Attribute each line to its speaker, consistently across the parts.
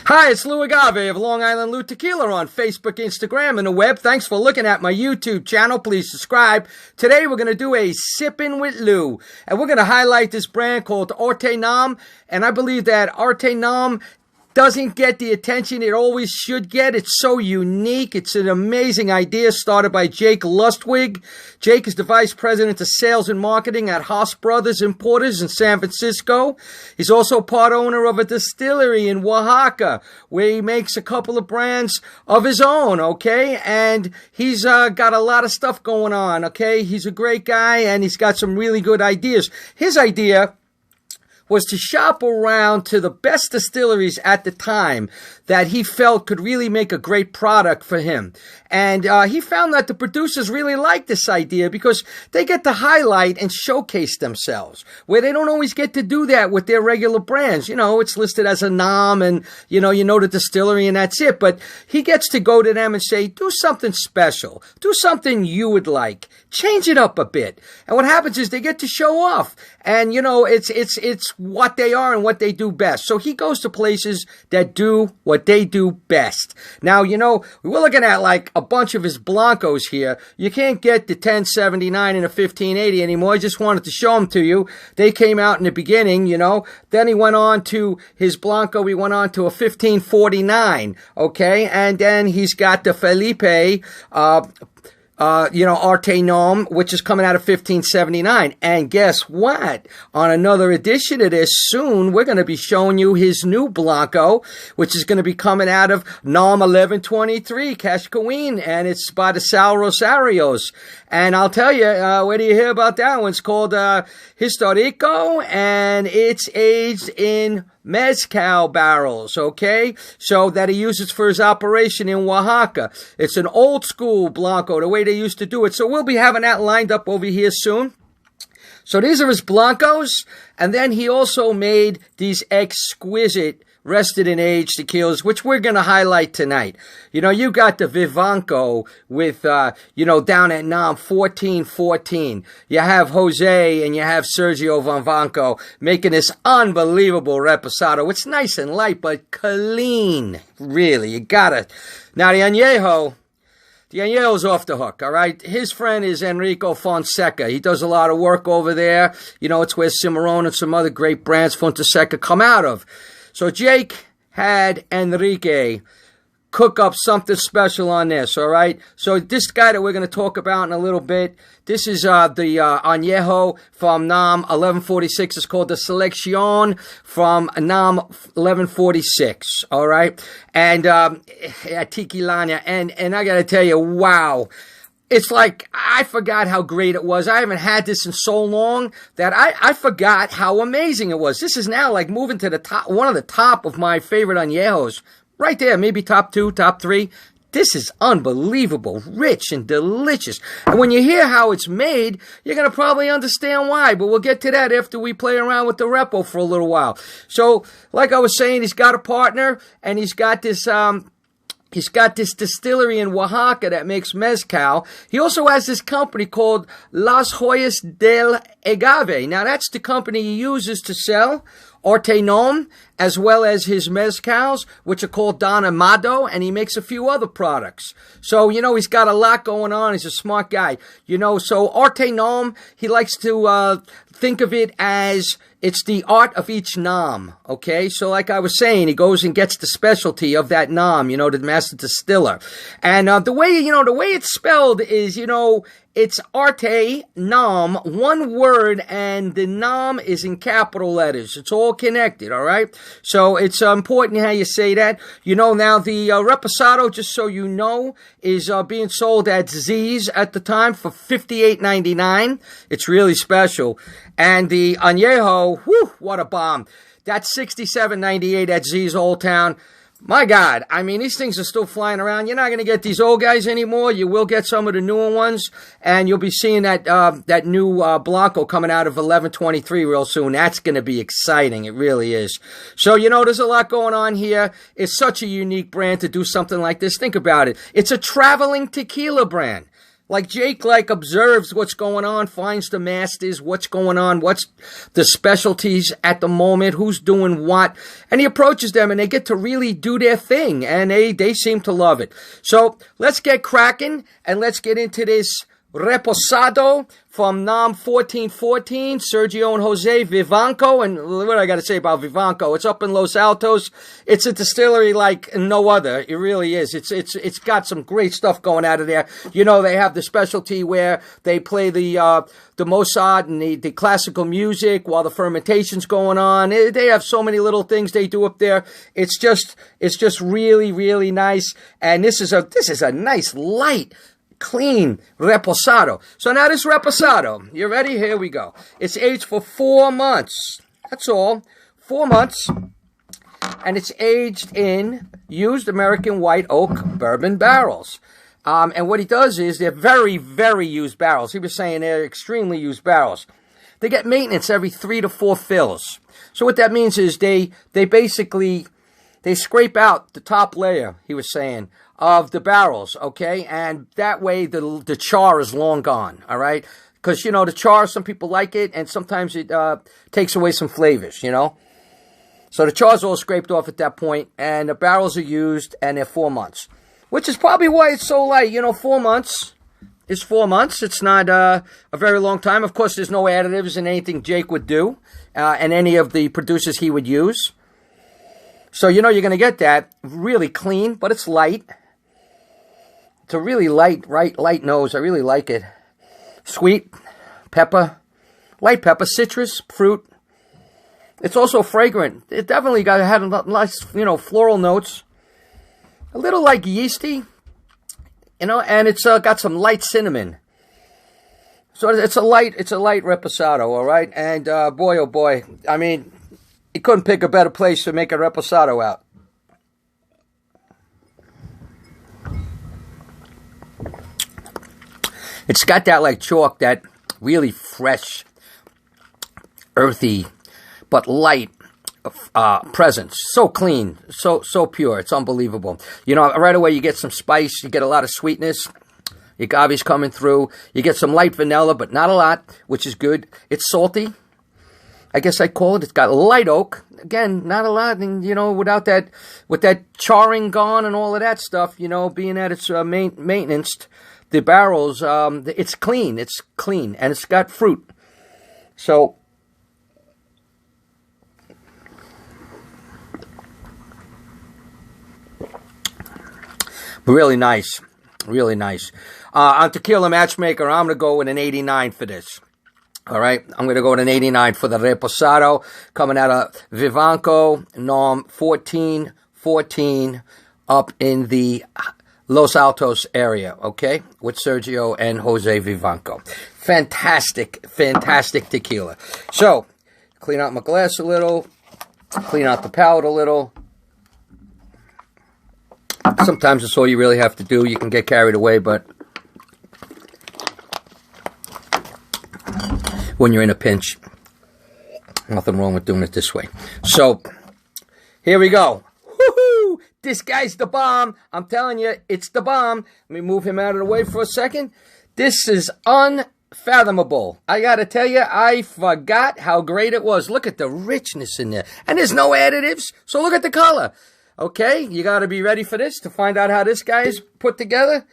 Speaker 1: Hi, it's Lou Agave of Long Island Lou Tequila on Facebook, Instagram, and the web. Thanks for looking at my YouTube channel. Please subscribe. Today we're going to do a Sippin' with Lou, and we're going to highlight this brand called ArteNOM, and I believe that ArteNOM doesn't get the attention it always should get. It's so unique. It's an amazing idea started by Jake Lustwig. Jake is the Vice President of Sales and Marketing at Haas Brothers Importers in San Francisco. He's also part owner of a distillery in Oaxaca where he makes a couple of brands of his own, okay? And he's got a lot of stuff going on, okay? He's a great guy and he's got some really good ideas. His idea was to shop around to the best distilleries at the time that he felt could really make a great product for him. And he found that the producers really like this idea because they get to highlight and showcase themselves, where they don't always get to do that with their regular brands. You know, it's listed as a nom and, you know the distillery and that's it. But he gets to go to them and say, do something special. Do something you would like. Change it up a bit. And what happens is they get to show off. And, it's what they are and what they do best. So he goes to places that do what they do best. Now, we're looking at like a bunch of his Blancos here. You can't get the 1079 and a 1580 anymore. I just wanted to show them to you. They came out in the beginning, Then he went on to his Blanco. He went on to a 1549, okay? And then he's got the Felipe, ArteNOM, which is coming out of 1579. And guess what? On another edition of this soon, we're going to be showing you his new Blanco, which is going to be coming out of NOM 1123, Cascaween, and it's by the Sal Rosarios. And I'll tell you, where do you hear about that one? It's called Historico, and it's aged in mezcal barrels, okay? So that he uses for his operation in Oaxaca. It's an old school Blanco, the way they used to do it. So we'll be having that lined up over here soon. So these are his Blancos, and then he also made these exquisite rested and aged tequilas, which we're going to highlight tonight. You got the Vivanco with, down at NOM 1414. You have Jose and you have Sergio Vivanco making this unbelievable Reposado. It's nice and light, but clean. Really, you gotta. Now the Añejo's off the hook, all right? His friend is Enrico Fonseca. He does a lot of work over there. It's where Cimarron and some other great brands, Fonseca, come out of. So Jake had Enrique cook up something special on this, all right? So this guy that we're going to talk about in a little bit, this is the Añejo from NOM 1146. It's called the Selección from NOM 1146, all right? And Tequila, and I got to tell you, wow. It's like, I forgot how great it was. I haven't had this in so long that I forgot how amazing it was. This is now like moving to the top, one of the top of my favorite añejos. Right there, maybe top 2, top 3. This is unbelievable, rich and delicious. And when you hear how it's made, you're going to probably understand why. But we'll get to that after we play around with the Repo for a little while. So, like I was saying, he's got a partner, and he's got this distillery in Oaxaca that makes mezcal. He also has this company called Las Joyas del Agave. Now, that's the company he uses to sell ArteNOM, as well as his mezcals, which are called Don Amado, and he makes a few other products. So, he's got a lot going on. He's a smart guy. So ArteNOM, he likes to think of it as it's the art of each nom, okay? So like I was saying, he goes and gets the specialty of that nom, the master distiller. And the way it's spelled is, it's ArteNOM, one word, and the nom is in capital letters. It's all connected, all right? So it's important how you say that. Now the Reposado, just so you know, is being sold at Z's at the time for $58.99. It's really special. And the Añejo, whew, what a bomb. That's $67.98 at Z's Old Town. My God, I mean, these things are still flying around. You're not going to get these old guys anymore. You will get some of the newer ones, and you'll be seeing that new Blanco coming out of 1123 real soon. That's going to be exciting. It really is. So, there's a lot going on here. It's such a unique brand to do something like this. Think about it. It's a traveling tequila brand. Like Jake, like, observes what's going on, finds the masters, what's going on, what's the specialties at the moment, who's doing what, and he approaches them, and they get to really do their thing, and they seem to love it. So let's get cracking, and let's get into this Reposado from NOM 1414, Sergio and Jose Vivanco. And what I got to say about Vivanco? It's up in Los Altos. It's a distillery like no other. It really is. It's got some great stuff going out of there. You know, they have the specialty where they play the Mozart and the classical music while the fermentation's going on. They have so many little things they do up there. It's just really, really nice. And this is a nice light, clean Reposado. So now this Reposado, you ready? Here we go. It's aged for 4 months. That's all. 4 months. And it's aged in used American white oak bourbon barrels. And what he does is they're very, very used barrels. He was saying they're extremely used barrels. They get maintenance every 3 to 4 fills. So what that means is they basically scrape out the top layer, he was saying, of the barrels, okay? And that way the char is long gone, all right? Because, you know, the char, some people like it, and sometimes it takes away some flavors, you know? So the char's all scraped off at that point, and the barrels are used, and they're 4 months. Which is probably why it's so light. You know, 4 months is 4 months. It's not a very long time. Of course, there's no additives in anything Jake would do, and any of the producers he would use. So, you know, you're going to get that really clean, but it's light. It's a really light nose. I really like it. Sweet, pepper, light pepper, citrus, fruit. It's also fragrant. It definitely had nice, you know, floral notes. A little like yeasty, you know, and it's got some light cinnamon. So it's a light Reposado, all right? And boy, oh boy, I mean, you couldn't pick a better place to make a Reposado out. It's got that like chalk, that really fresh, earthy, but light presence. So clean, so pure. It's unbelievable. You know, right away you get some spice, you get a lot of sweetness. Your agave's coming through. You get some light vanilla, but not a lot, which is good. It's salty, I guess I'd call it. It's got light oak. Again, not a lot. And, you know, with that charring gone and all of that stuff, you know, being that it's maintenance, the barrels, it's clean. It's clean. And it's got fruit. So, really nice. Really nice. On Tequila Matchmaker, I'm going to go with an 89 for this. All right, I'm going to go with an 89 for the Reposado, coming out of Vivanco, NOM 1414, up in the Los Altos area, okay, with Sergio and Jose Vivanco. Fantastic, fantastic tequila. So, clean out my glass a little, clean out the palate a little. Sometimes that's all you really have to do. You can get carried away, but when you're in a pinch, nothing wrong with doing it this way. So, here we go. Woohoo! This guy's the bomb. I'm telling you, it's the bomb. Let me move him out of the way for a second. This is unfathomable. I gotta tell you, I forgot how great it was. Look at the richness in there. And there's no additives, so look at the color. Okay, you got to be ready for this to find out how this guy is put together.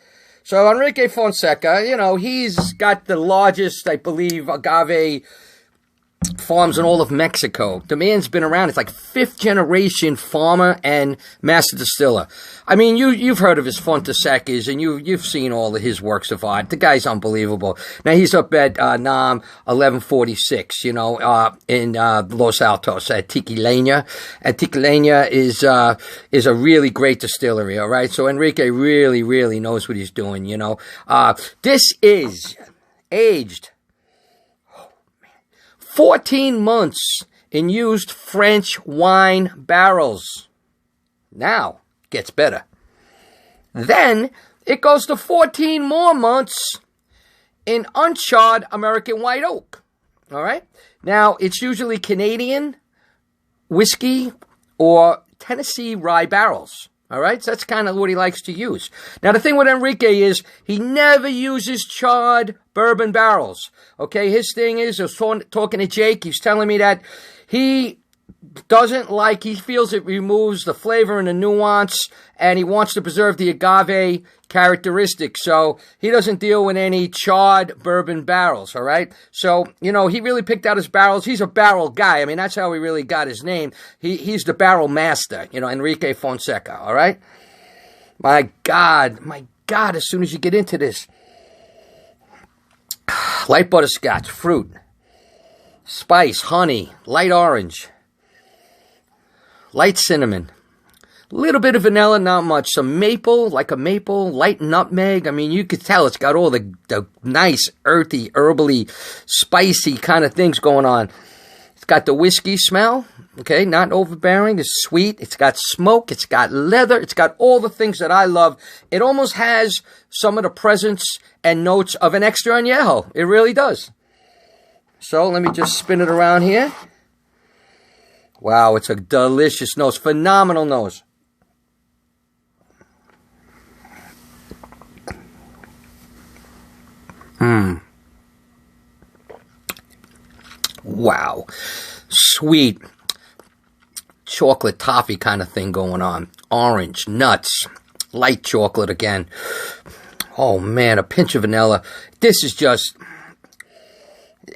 Speaker 1: So Enrique Fonseca, you know, he's got the largest, I believe, agave farms in all of Mexico. The man's been around. It's like 5th generation farmer and master distiller. I mean, you've heard of his Fontesecas, and you've seen all of his works of art. The guy's unbelievable. Now, he's up at NOM 1146, you know, in Los Altos at Tequila. And Tequila is a really great distillery, all right? So Enrique really, really knows what he's doing, you know. This is aged 14 months in used French wine barrels. Now, gets better. Then, it goes to 14 more months in uncharred American white oak. All right? Now, it's usually Canadian whiskey or Tennessee rye barrels. All right, so that's kind of what he likes to use. Now, the thing with Enrique is he never uses charred bourbon barrels. Okay, his thing is, I was talking to Jake, he's telling me that he feels it removes the flavor and the nuance, and he wants to preserve the agave characteristics. So he doesn't deal with any charred bourbon barrels, all right? So, he really picked out his barrels. He's a barrel guy. I mean, that's how he really got his name. He's the barrel master, Enrique Fonseca, all right? My God, as soon as you get into this. Light butterscotch, fruit, spice, honey, light orange, light cinnamon, a little bit of vanilla, not much. Some maple, like a maple, light nutmeg. I mean, you could tell it's got all the nice, earthy, herbally, spicy kind of things going on. It's got the whiskey smell, okay, not overbearing. It's sweet. It's got smoke. It's got leather. It's got all the things that I love. It almost has some of the presence and notes of an extra añejo. It really does. So let me just spin it around here. Wow, it's a delicious nose. Phenomenal nose. Wow. Sweet. Chocolate toffee kind of thing going on. Orange, nuts, light chocolate again. Oh, man, a pinch of vanilla. This is just...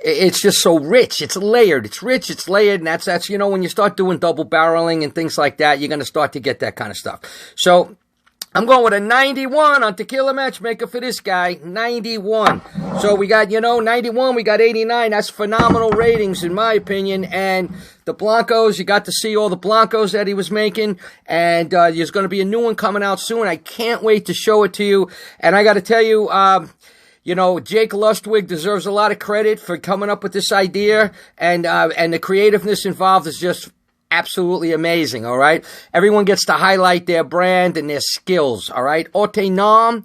Speaker 1: It's just so rich. It's layered. It's rich. It's layered. And that's when you start doing double barreling and things like that, you're going to start to get that kind of stuff. So I'm going with a 91 on Tequila Matchmaker for this guy. 91. So we got, 91. We got 89. That's phenomenal ratings, in my opinion. And the Blancos, you got to see all the Blancos that he was making. And there's going to be a new one coming out soon. I can't wait to show it to you. And I got to tell you, Jake Lustwig deserves a lot of credit for coming up with this idea, and the creativeness involved is just absolutely amazing, all right? Everyone gets to highlight their brand and their skills, all right? ArteNOM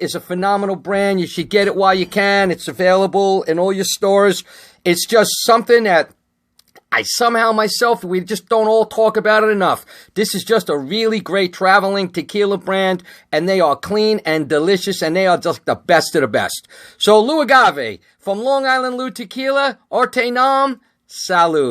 Speaker 1: is a phenomenal brand. You should get it while you can. It's available in all your stores. It's just something that I somehow myself, we just don't all talk about it enough. This is just a really great traveling tequila brand, and they are clean and delicious, and they are just the best of the best. So, Lou Agave, from Long Island Lou Tequila, ArteNOM, salud.